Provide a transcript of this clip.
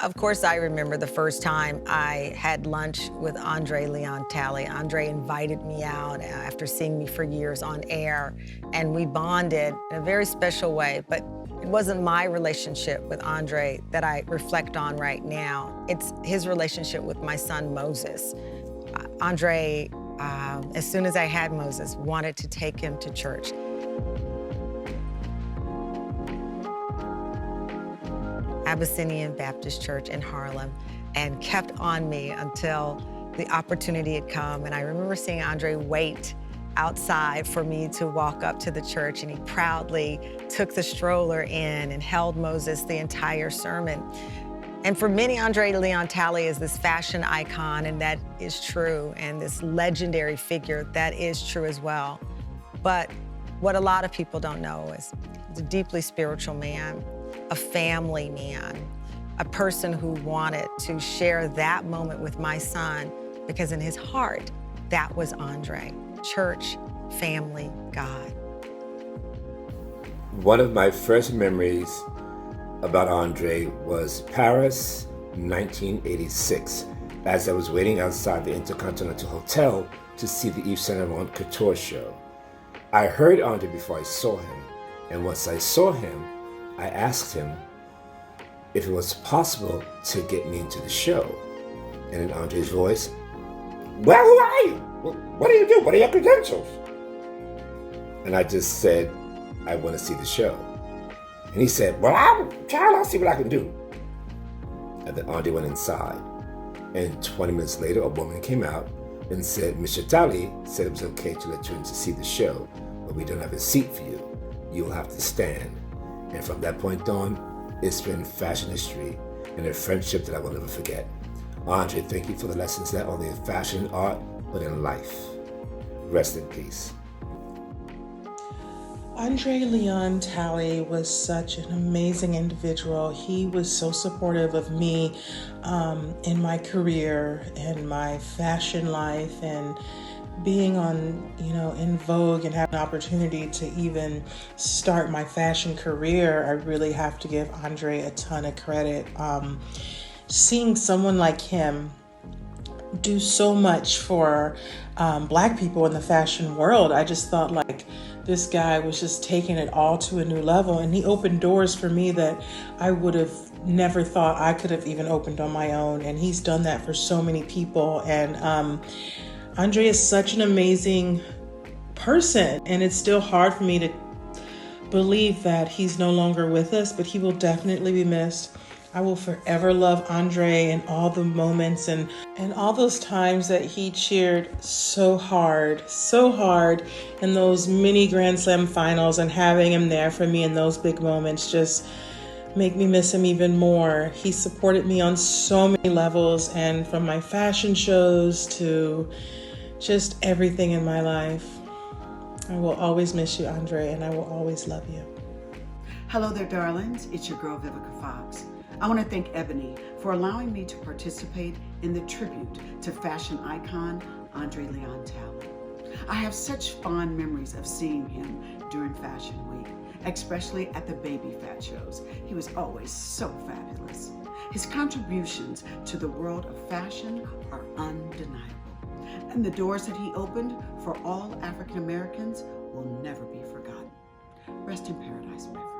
Of course, I remember the first time I had lunch with André Leon Talley. André invited me out after seeing me for years on air, and we bonded in a very special way. But it wasn't my relationship with André that I reflect on right now. It's his relationship with my son, Moses. André, as soon as I had Moses, wanted to take him to church. Abyssinian Baptist Church in Harlem, and kept on me until the opportunity had come. And I remember seeing André wait outside for me to walk up to the church, and he proudly took the stroller in and held Moses the entire sermon. And for many, André Leon Talley is this fashion icon, and that is true, and this legendary figure, that is true as well. But what a lot of people don't know is he's a deeply spiritual man, a family man, a person who wanted to share that moment with my son, because in his heart, that was André. Church, family, God. One of my first memories about André was Paris, 1986, as I was waiting outside the Intercontinental Hotel to see the Yves Saint Laurent Couture show. I heard André before I saw him, and once I saw him, I asked him if it was possible to get me into the show. And in André's voice, "Well, who are you? What do you do? What are your credentials?" And I just said, "I want to see the show." And he said, "Well, I'll see what I can do." And then André went inside. And 20 minutes later, a woman came out and said, "Mr. Talley said it was okay to let you in to see the show, but we don't have a seat for you. You'll have to stand." And from that point on, it's been fashion history and a friendship that I will never forget. André, thank you for the lessons not only in fashion and art, but in life. Rest in peace. André Leon Talley was such an amazing individual. He was so supportive of me in my career and my fashion life, and being on, in Vogue and having an opportunity to even start my fashion career. I really have to give André a ton of credit. Seeing someone like him do so much for Black people in the fashion world, I just thought like this guy was just taking it all to a new level, and he opened doors for me that I would have never thought I could have even opened on my own, and he's done that for so many people. And André is such an amazing person, and it's still hard for me to believe that he's no longer with us, but he will definitely be missed. I will forever love André and all the moments and all those times that he cheered so hard in those mini Grand Slam finals, and having him there for me in those big moments just make me miss him even more. He supported me on so many levels, and from my fashion shows to just everything in my life. I will always miss you, André, and I will always love you. Hello there, darlings. It's your girl, Vivica Fox. I want to thank Ebony for allowing me to participate in the tribute to fashion icon André Leon Talley. I have such fond memories of seeing him during Fashion Week, especially at the baby Phat shows. He was always so fabulous. His contributions to the world of fashion are undeniable, and the doors that he opened for all African Americans will never be forgotten. Rest in paradise, my friend.